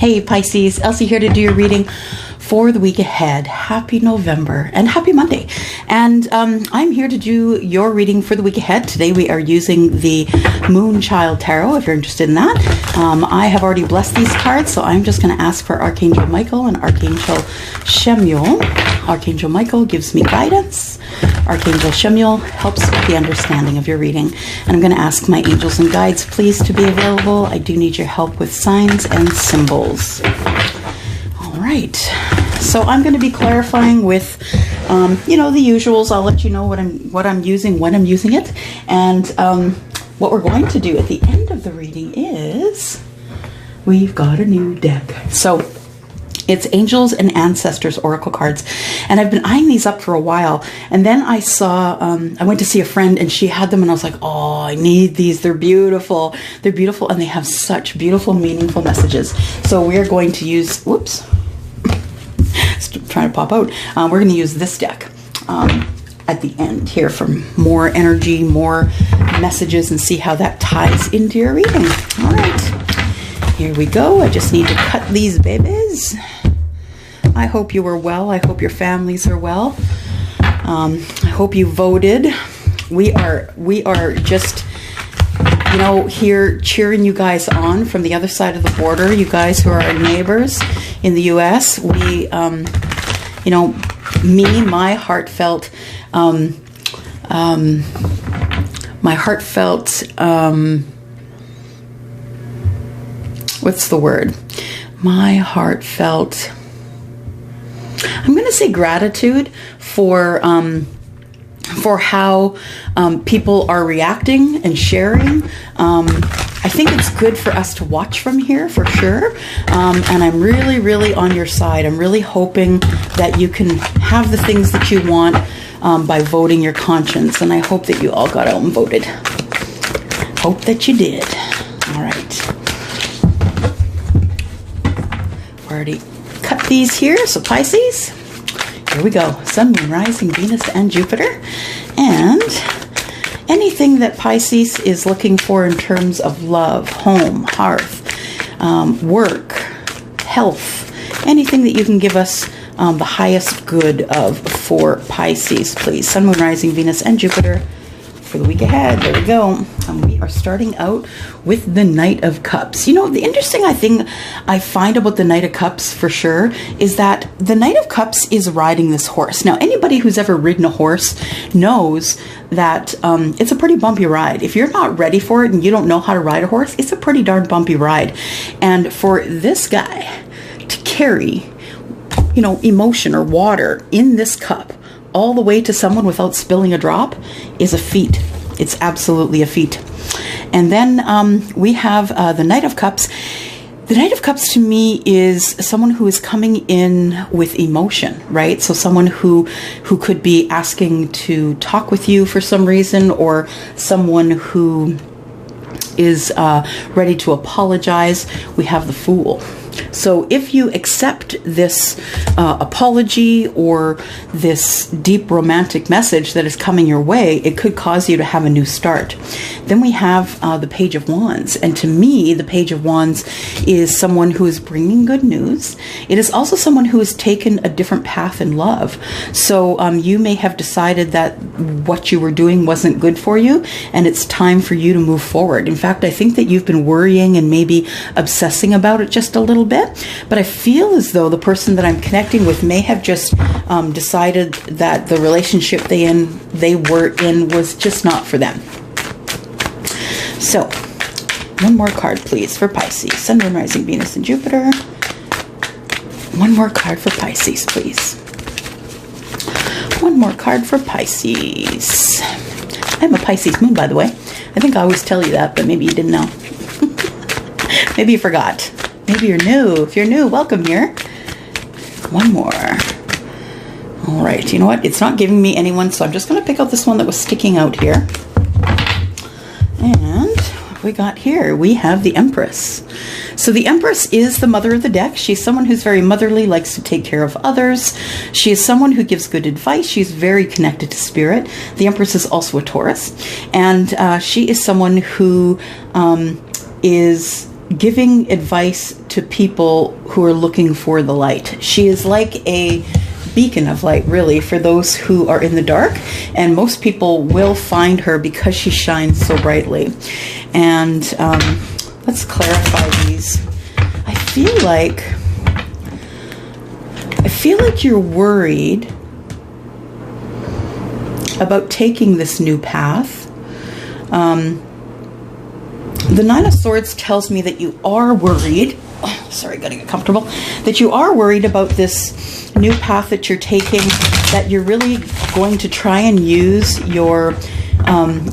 Hey Pisces, Elsie here to do your reading for the week ahead. Happy November and happy Monday. And I'm here to do your reading for the week ahead. Today we are using the Moonchild Tarot, if you're interested in that. I have already blessed these cards, so I'm just going to ask for Archangel Michael and Archangel Chamuel. Archangel Michael gives me guidance. Archangel Chamuel helps with the understanding of your reading. And I'm going to ask my angels and guides, please, to be available. I do need your help with signs and symbols. All right. So I'm going to be clarifying with, the usuals. I'll let you know what I'm using, when I'm using it. And what we're going to do at the end of the reading is we've got a new deck. So it's Angels and Ancestors Oracle cards. And I've been eyeing these up for a while. And then I saw, I went to see a friend and she had them and I was like, oh, I need these. They're beautiful. They're beautiful and they have such beautiful, meaningful messages. So we're going to use, whoops, trying to pop out. We're going to use this deck at the end here for more energy, more messages, and see how that ties into your reading. All right. Here we go. I just need to cut these babies. I hope you are well. I hope your families are well. I hope you voted. We are just, here cheering you guys on from the other side of the border. You guys who are our neighbors in the U.S. We, my heartfelt, what's the word? My heartfelt, I'm going to say gratitude for how people are reacting and sharing. I think it's good for us to watch from here for sure. And I'm really, really on your side. I'm really hoping that you can have the things that you want by voting your conscience. And I hope that you all got out and voted. Hope that you did. All right. Already cut these here. So Pisces, here we go. Sun, Moon, Rising, Venus, and Jupiter. And anything that Pisces is looking for in terms of love, home, hearth, work, health, anything that you can give us the highest good of for Pisces, please. Sun, Moon, Rising, Venus, and Jupiter for the week ahead. There we go. And we are starting out with the Knight of Cups. The interesting thing I find about the Knight of Cups for sure is that the Knight of Cups is riding this horse. Now, anybody who's ever ridden a horse knows that it's a pretty bumpy ride. If you're not ready for it and you don't know how to ride a horse, it's a pretty darn bumpy ride. And for this guy to carry, emotion or water in this cup all the way to someone without spilling a drop is a feat. It's absolutely a feat. And then we have the Knight of Cups. The Knight of Cups to me is someone who is coming in with emotion, right? So someone who could be asking to talk with you for some reason, or someone who is ready to apologize. We have the Fool. So if you accept this apology or this deep romantic message that is coming your way, it could cause you to have a new start. Then we have the Page of Wands. And to me, the Page of Wands is someone who is bringing good news. It is also someone who has taken a different path in love. So you may have decided that what you were doing wasn't good for you, and it's time for you to move forward. In fact, I think that you've been worrying and maybe obsessing about it just a little bit. But I feel as though the person that I'm connecting with may have just decided that the relationship they were in was just not for them. So, one more card, please, for Pisces. Sun, Moon, Rising, Venus, and Jupiter. One more card for Pisces, please. One more card for Pisces. I'm a Pisces moon, by the way. I think I always tell you that, but maybe you didn't know. Maybe you forgot. Maybe you're new. If you're new, welcome here. One more. All right. You know what? It's not giving me anyone, so I'm just going to pick out this one that was sticking out here. And what we got here? We have the Empress. So the Empress is the mother of the deck. She's someone who's very motherly, likes to take care of others. She is someone who gives good advice. She's very connected to spirit. The Empress is also a Taurus. And she is someone who is giving advice to people who are looking for the light. She is like a beacon of light, really, for those who are in the dark, and most people will find her because she shines so brightly. And let's clarify these. I feel like you're worried about taking this new path. The Nine of Swords tells me that you are worried. Oh, sorry, gotta get comfortable. That you are worried about this new path that you're taking, that you're really going to try and use your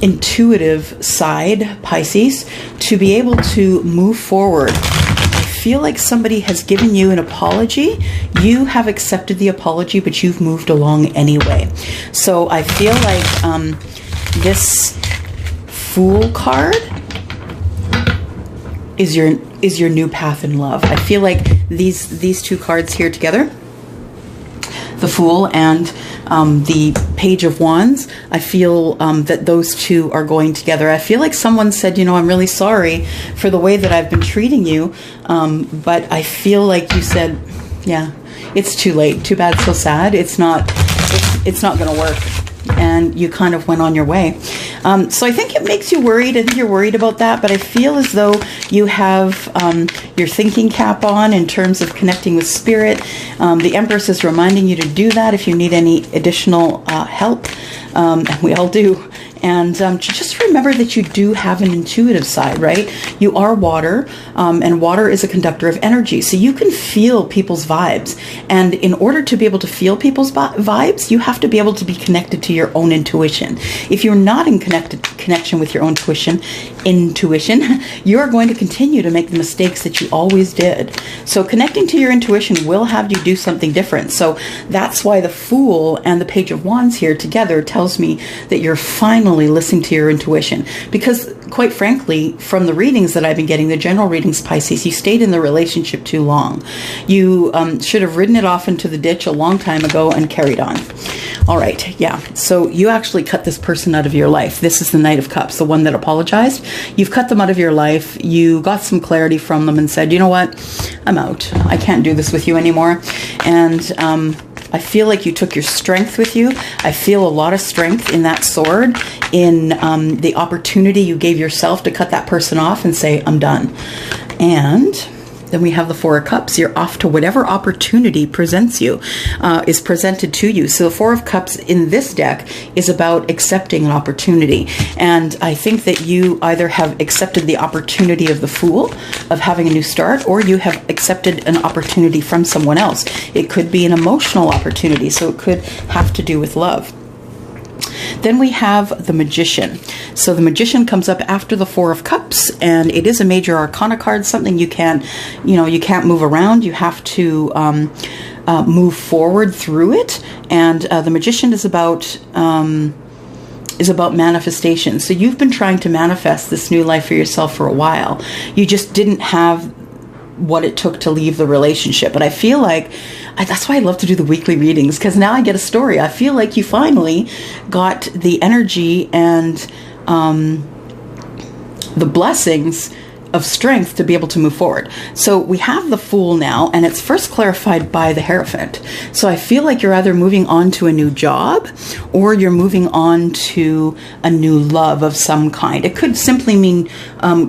intuitive side, Pisces, to be able to move forward. I feel like somebody has given you an apology. You have accepted the apology, but you've moved along anyway. So I feel like this Fool card is your new path in love. I feel like these two cards here together, the Fool and the Page of Wands, I feel that those two are going together. I feel like someone said, you know, I'm really sorry for the way that I've been treating you, but I feel like you said, yeah, it's too late. Too bad, so sad. It's not going to work. And you kind of went on your way. So I think it makes you worried. I think you're worried about that, but I feel as though you have your thinking cap on in terms of connecting with spirit. The Empress is reminding you to do that if you need any additional help. And we all do. And just remember that you do have an intuitive side, right? You are water, and water is a conductor of energy. So you can feel people's vibes. And in order to be able to feel people's vibes, you have to be able to be connected to your own intuition. If you're not in connection with your own intuition, you're going to continue to make the mistakes that you always did. So connecting to your intuition will have you do something different. So that's why the Fool and the Page of Wands here together tells me that you're finally listening to your intuition. Because quite frankly, from the readings that I've been getting, the general readings, Pisces, you stayed in the relationship too long. You should have ridden it off into the ditch a long time ago and carried on. All right, yeah. So you actually cut this person out of your life. This is the Knight of Cups, the one that apologized. You've cut them out of your life. You got some clarity from them and said, you know what? I'm out. I can't do this with you anymore. And I feel like you took your strength with you. I feel a lot of strength in that sword, in the opportunity you gave yourself to cut that person off and say, I'm done. And then we have the Four of Cups. You're off to whatever opportunity presents you, is presented to you. So the Four of Cups in this deck is about accepting an opportunity. And I think that you either have accepted the opportunity of the Fool, of having a new start, or you have accepted an opportunity from someone else. It could be an emotional opportunity, so it could have to do with love. Then we have the Magician. So the Magician comes up after the Four of Cups, and it is a major arcana card, something you can't move around. You have to move forward through it. And the Magician is about manifestation. So you've been trying to manifest this new life for yourself for a while. You just didn't have what it took to leave the relationship. But I feel like that's why I love to do the weekly readings, because now I get a story. I feel like you finally got the energy and the blessings of strength to be able to move forward. So we have the Fool now, and it's first clarified by the Hierophant. So I feel like you're either moving on to a new job, or you're moving on to a new love of some kind. It could simply mean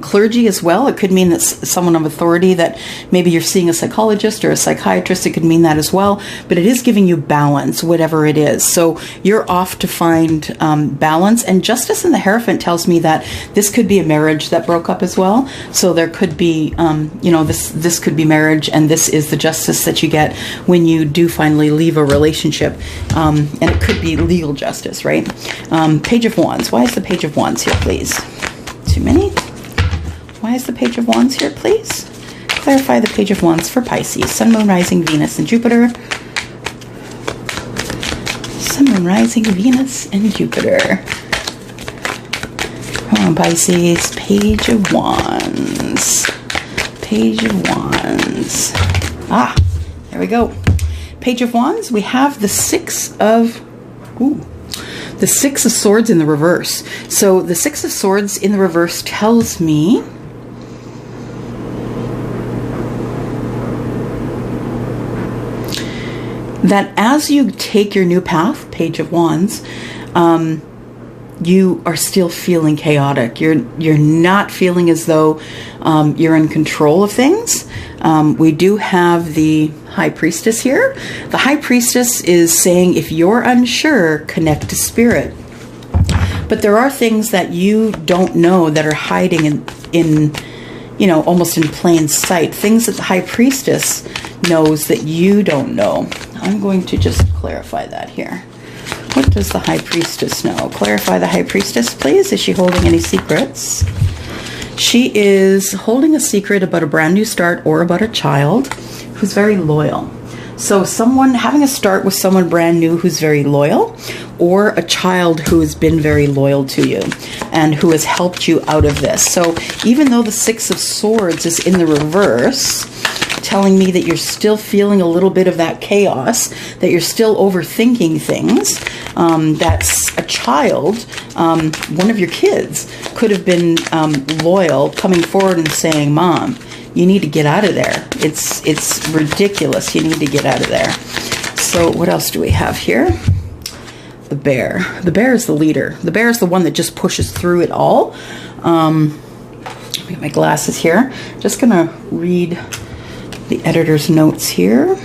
clergy as well. It could mean that someone of authority, that maybe you're seeing a psychologist or a psychiatrist. It could mean that as well. But it is giving you balance, whatever it is. So you're off to find balance. And Justice in the Hierophant tells me that this could be a marriage that broke up as well. So there could be, this could be marriage, and this is the justice that you get when you do finally leave a relationship. And it could be legal justice, right? Page of Wands. Why is the Page of Wands here, please? Too many? Why is the Page of Wands here, please? Clarify the Page of Wands for Pisces. Sun, Moon, Rising, Venus, and Jupiter. Sun, Moon, Rising, Venus, and Jupiter. Come on, Pisces. Page of Wands. Page of Wands. Ah, there we go. Page of Wands. We have the Six of Swords in the reverse. So the Six of Swords in the reverse tells me that as you take your new path, Page of Wands, you are still feeling chaotic. You're not feeling as though you're in control of things. We do have the High Priestess here. The High Priestess is saying, if you're unsure, connect to Spirit. But there are things that you don't know that are hiding in you know, almost in plain sight. Things that the High Priestess knows that you don't know. I'm going to just clarify that here. What does the High Priestess know? Clarify the High Priestess, please. Is she holding any secrets? She is holding a secret about a brand new start or about a child who's very loyal. So someone having a start with someone brand new who's very loyal, or a child who has been very loyal to you and who has helped you out of this. So even though the Six of Swords is in the reverse, telling me that you're still feeling a little bit of that chaos, that you're still overthinking things, that's a child, one of your kids could have been loyal, coming forward and saying, Mom, you need to get out of there. It's ridiculous. You need to get out of there. So what else do we have here? The bear. The bear is the leader. The bear is the one that just pushes through it all. Let me get my glasses here. Just going to read the editor's notes here.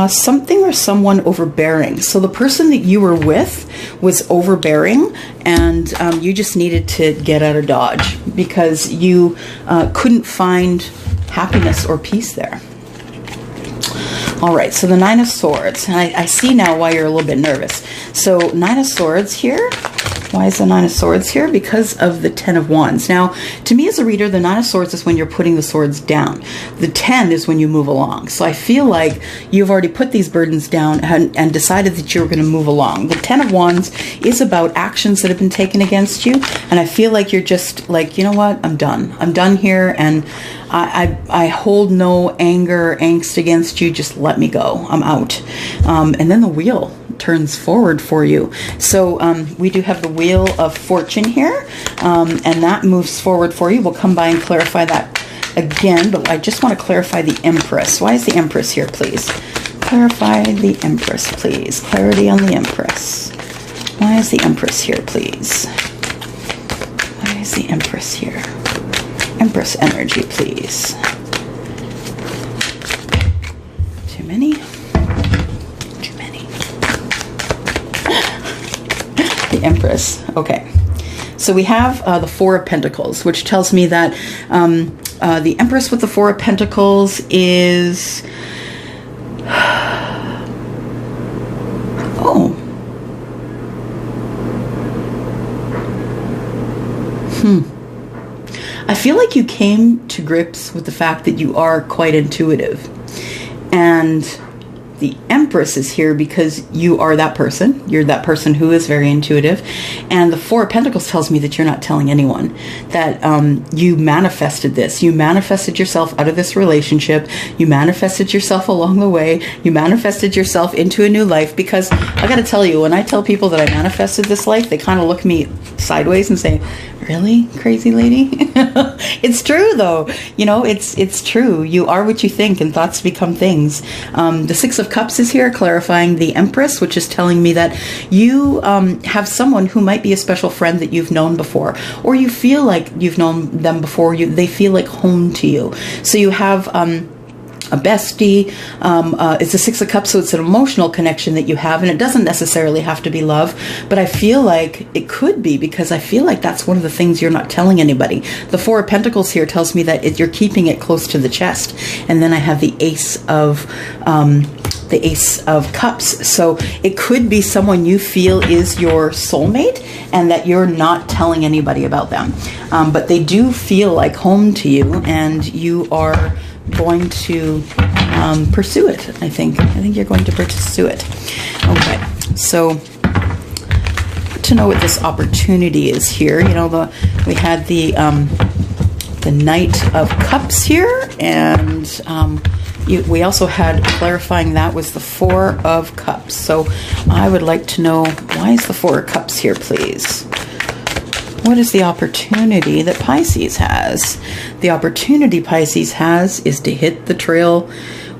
Something or someone overbearing. So the person that you were with was overbearing, and you just needed to get out of Dodge because you couldn't find happiness or peace there. All right, so the Nine of Swords. And I see now why you're a little bit nervous. So Nine of Swords here. Why is the Nine of Swords here? Because of the Ten of Wands. Now, to me as a reader, the Nine of Swords is when you're putting the swords down. The 10 is when you move along. So I feel like you've already put these burdens down and decided that you were going to move along. The Ten of Wands is about actions that have been taken against you. And I feel like you're just like, you know what? I'm done. I'm done here. And I hold no anger or angst against you. Just let me go. I'm out. And then the wheel turns forward for you. So we do have the Wheel of Fortune here, and that moves forward for you. We'll come by and clarify that again, but I just want to clarify the Empress. Why is the Empress here, please? Clarify the Empress, please. Clarity on the Empress. Why is the Empress here, please? Why is the Empress here? Empress energy, please. Too many? The Empress. Okay. So we have the Four of Pentacles, which tells me that the Empress with the Four of Pentacles is... I feel like you came to grips with the fact that you are quite intuitive. And the Empress is here because you are that person. You're that person who is very intuitive. And the Four of Pentacles tells me that you're not telling anyone, that you manifested this. You manifested yourself out of this relationship. You manifested yourself along the way. You manifested yourself into a new life. Because I got to tell you, when I tell people that I manifested this life, they kind of look at me sideways and say, really, crazy lady? It's true, though. You know, it's true. You are what you think, and thoughts become things. The Six of Cups is here, clarifying the Empress, which is telling me that you have someone who might be a special friend that you've known before, or you feel like you've known them before. They feel like home to you. So you have a bestie. It's a Six of Cups, so it's an emotional connection that you have, and it doesn't necessarily have to be love, but I feel like it could be, because I feel like that's one of the things you're not telling anybody. The Four of Pentacles here tells me that you're keeping it close to the chest, and then I have the Ace of Cups. So it could be someone you feel is your soulmate and that you're not telling anybody about them, but they do feel like home to you, and you are going to pursue it. I think you're going to pursue it. Okay, so to know what this opportunity is here, you know, we had the Knight of Cups here, and we also had, clarifying that, was the Four of Cups. So I would like to know, why is the Four of Cups here, please? What is the opportunity that Pisces has? The opportunity Pisces has is to hit the trail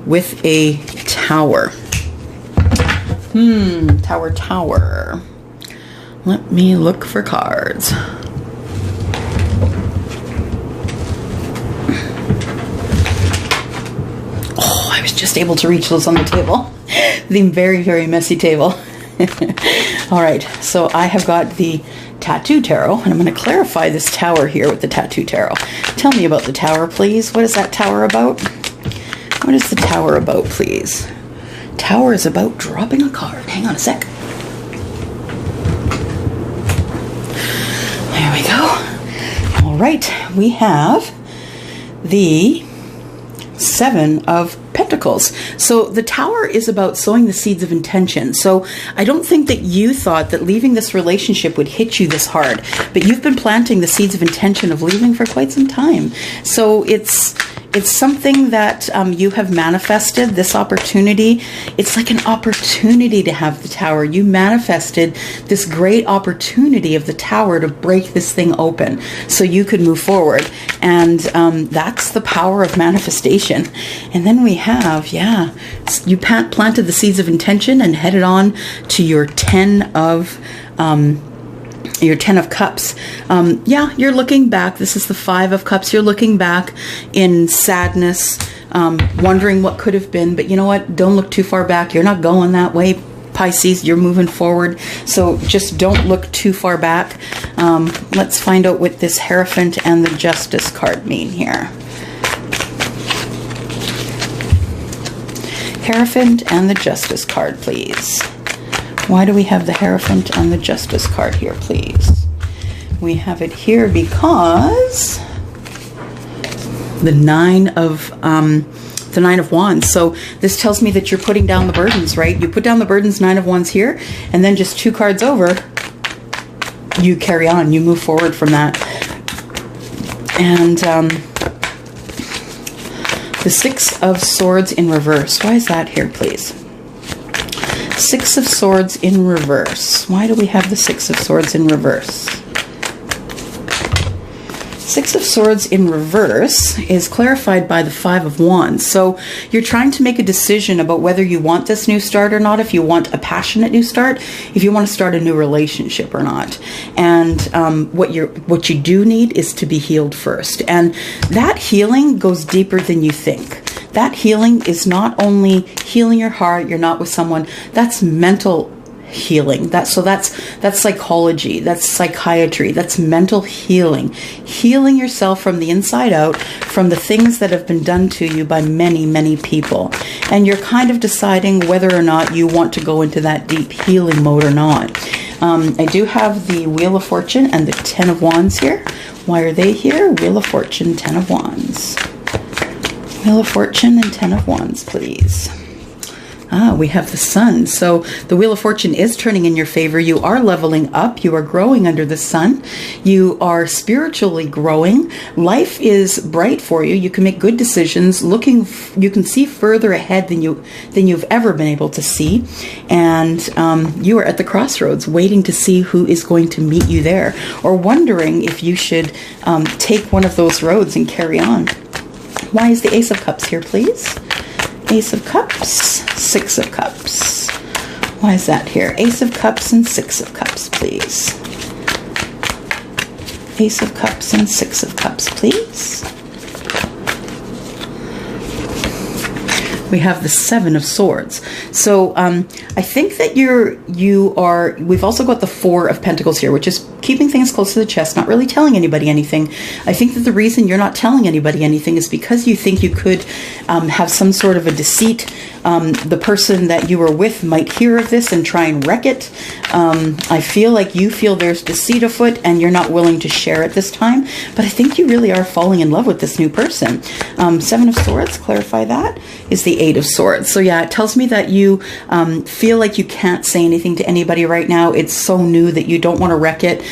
with a tower. Tower. Let me look for cards. Oh, I was just able to reach those on the table. The very, very messy table. All right, so I have got the Tattoo Tarot, and I'm going to clarify this tower here with the Tattoo Tarot. Tell me about the tower, please. What is that tower about? What is the tower about, please? Tower is about dropping a card. Hang on a sec. There we go. All right, we have the Seven of Pentacles. So the tower is about sowing the seeds of intention. So I don't think that you thought that leaving this relationship would hit you this hard, but you've been planting the seeds of intention of leaving for quite some time. So it's something that you have manifested, this opportunity. It's like an opportunity to have the tower. You manifested this great opportunity of the tower to break this thing open so you could move forward. And that's the power of manifestation. And then we have, you planted the seeds of intention and headed on to your 10 of Cups. You're looking back. This is the 5 of Cups. You're looking back in sadness, wondering what could have been. But you know what? Don't look too far back. You're not going that way, Pisces. You're moving forward. So just don't look too far back. Let's find out what this Hierophant and the Justice card mean here. Hierophant and the Justice card, please. Why do we have the Hierophant and the Justice card here, please? We have it here because the Nine of Wands. So this tells me that you're putting down the burdens, right? You put down the burdens, 9 of Wands here, and then just 2 cards over, you carry on, you move forward from that. And the 6 of Swords in reverse. Why is that here, please? 6 of Swords in reverse. Why do we have the 6 of Swords in reverse? 6 of Swords in reverse is clarified by the 5 of Wands. So you're trying to make a decision about whether you want this new start or not, if you want a passionate new start, if you want to start a new relationship or not. And what you do need is to be healed first. And that healing goes deeper than you think. That healing is not only healing your heart, you're not with someone, that's mental healing. That's psychology, that's psychiatry, that's mental healing. Healing yourself from the inside out, from the things that have been done to you by many, many people. And you're kind of deciding whether or not you want to go into that deep healing mode or not. I do have the Wheel of Fortune and the 10 of Wands here. Why are they here? Wheel of Fortune, 10 of Wands. Wheel of Fortune and 10 of Wands, please. We have the Sun. So the Wheel of Fortune is turning in your favor. You are leveling up. You are growing under the sun. You are spiritually growing. Life is bright for you. You can make good decisions. You can see further ahead than you've ever been able to see. And you are at the crossroads, waiting to see who is going to meet you there, or wondering if you should take one of those roads and carry on. Why is the Ace of Cups here, please? Ace of Cups, 6 of Cups. Why is that here? Ace of Cups and 6 of Cups, please. Ace of Cups and 6 of Cups, please. We have the 7 of Swords. So I think that we've also got the 4 of Pentacles here, which is keeping things close to the chest, not really telling anybody anything. I think that the reason you're not telling anybody anything is because you think you could have some sort of a deceit. The person that you were with might hear of this and try and wreck it. I feel like you feel there's deceit afoot and you're not willing to share it this time. But I think you really are falling in love with this new person. 7 of Swords, clarify that, is the 8 of Swords. So yeah, it tells me that you feel like you can't say anything to anybody right now. It's so new that you don't want to wreck it.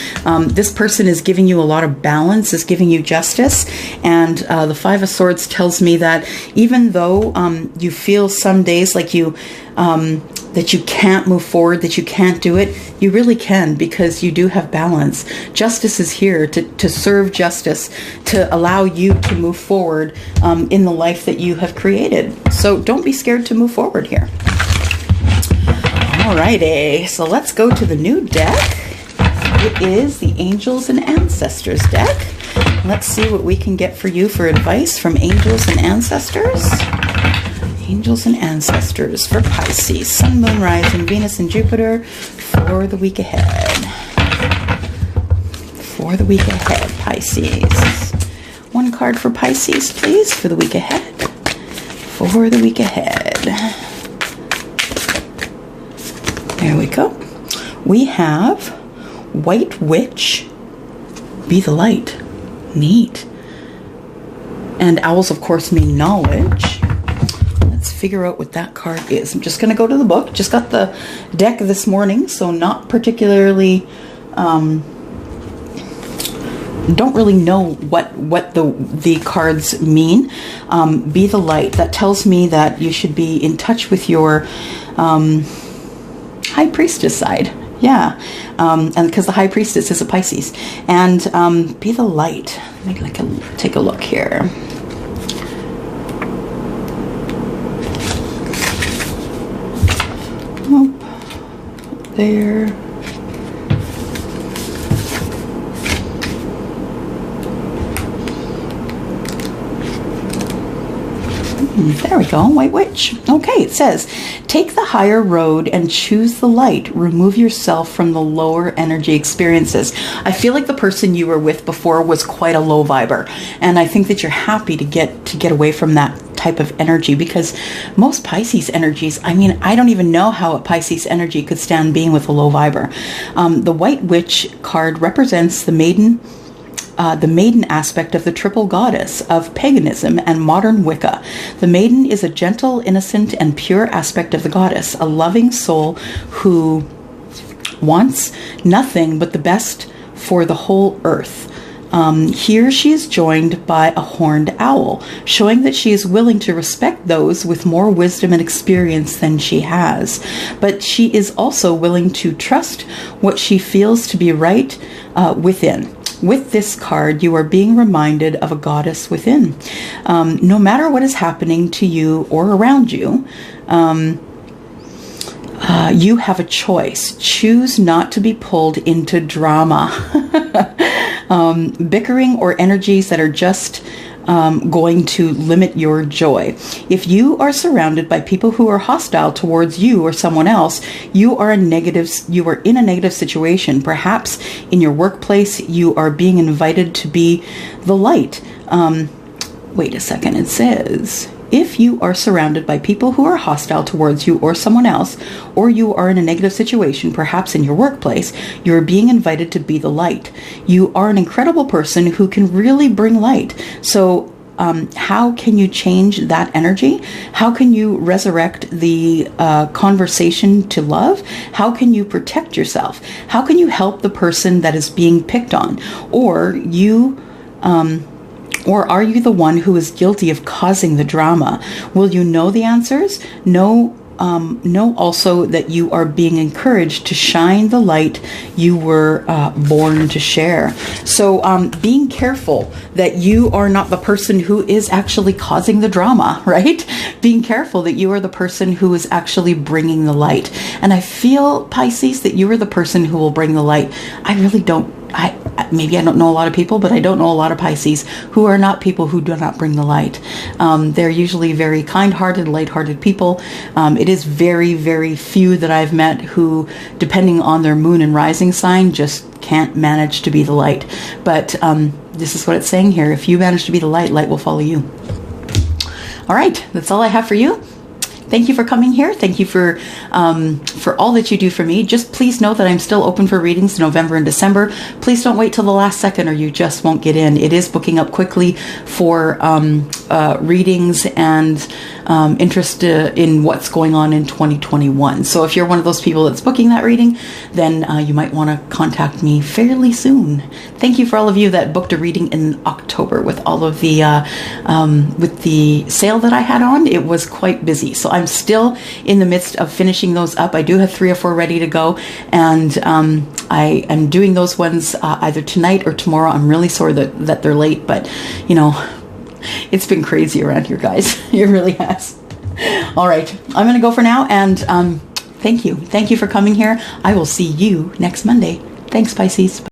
This person is giving you a lot of balance, is giving you justice. And the 5 of Swords tells me that even though you feel some days like you that you can't move forward, that you can't do it, you really can, because you do have balance. Justice is here to serve justice, to allow you to move forward in the life that you have created. So don't be scared to move forward here. Alrighty, so let's go to the new deck. It is the Angels and Ancestors deck. Let's see what we can get for you for advice from Angels and Ancestors. Angels and Ancestors for Pisces, Sun, Moon, Rising, Venus, and Jupiter for the week ahead. For the week ahead, Pisces. One card for Pisces, please, for the week ahead. For the week ahead. There we go. We have White Witch, be the light. Neat. And owls, of course, mean knowledge. Let's figure out what that card is. I'm just going to go to the book. Just got the deck this morning, so not particularly... don't really know what the cards mean. Be the light. That tells me that you should be in touch with your High Priestess side. Yeah, and because the High Priestess is a Pisces. And be the light. Let me take a look here. Oh, there. There we go, White Witch. Okay, it says, take the higher road and choose the light. Remove yourself from the lower energy experiences. I feel like the person you were with before was quite a low viber, and I think that you're happy to get away from that type of energy, because most Pisces energies, I mean, I don't even know how a Pisces energy could stand being with a low viber. The White Witch card represents the maiden aspect of the triple goddess of paganism and modern Wicca. The maiden is a gentle, innocent, and pure aspect of the goddess, a loving soul who wants nothing but the best for the whole earth. Here she is joined by a horned owl, showing that she is willing to respect those with more wisdom and experience than she has. But she is also willing to trust what she feels to be right within. With this card, you are being reminded of a goddess within. No matter what is happening to you or around you, you have a choice. Choose not to be pulled into drama, bickering, or energies that are just going to limit your joy. If you are surrounded by people who are hostile towards you or someone else, you are in a negative situation. Perhaps in your workplace, you are being invited to be the light. Wait a second, it says, if you are surrounded by people who are hostile towards you or someone else, or you are in a negative situation, perhaps in your workplace, you are being invited to be the light. You are an incredible person who can really bring light. So how can you change that energy? How can you resurrect the conversation to love? How can you protect yourself? How can you help the person that is being picked on? Or are you the one who is guilty of causing the drama? Will you know the answers? Know also that you are being encouraged to shine the light you were born to share. So being careful that you are not the person who is actually causing the drama, right? Being careful that you are the person who is actually bringing the light. And I feel, Pisces, that you are the person who will bring the light. I really don't. Maybe I don't know a lot of people, but I don't know a lot of Pisces who are not people who do not bring the light. They're usually very kind-hearted, light-hearted people. It is very, very few that I've met who, depending on their moon and rising sign, just can't manage to be the light. But this is what it's saying here. If you manage to be the light, light will follow you. All right, that's all I have for you. Thank you for coming here. Thank you for all that you do for me. Just please know that I'm still open for readings in November and December. Please don't wait till the last second or you just won't get in. It is booking up quickly for readings and interest in what's going on in 2021. So if you're one of those people that's booking that reading, then you might want to contact me fairly soon. Thank you for all of you that booked a reading in October with all of the with the sale that I had on. It was quite busy, so I'm still in the midst of finishing those up. I do have 3 or 4 ready to go, and I am doing those ones either tonight or tomorrow. I'm really sorry that they're late, but you know, it's been crazy around here, guys. It really has. All right, I'm going to go for now, and thank you for coming here. I will see you next Monday. Thanks, Pisces.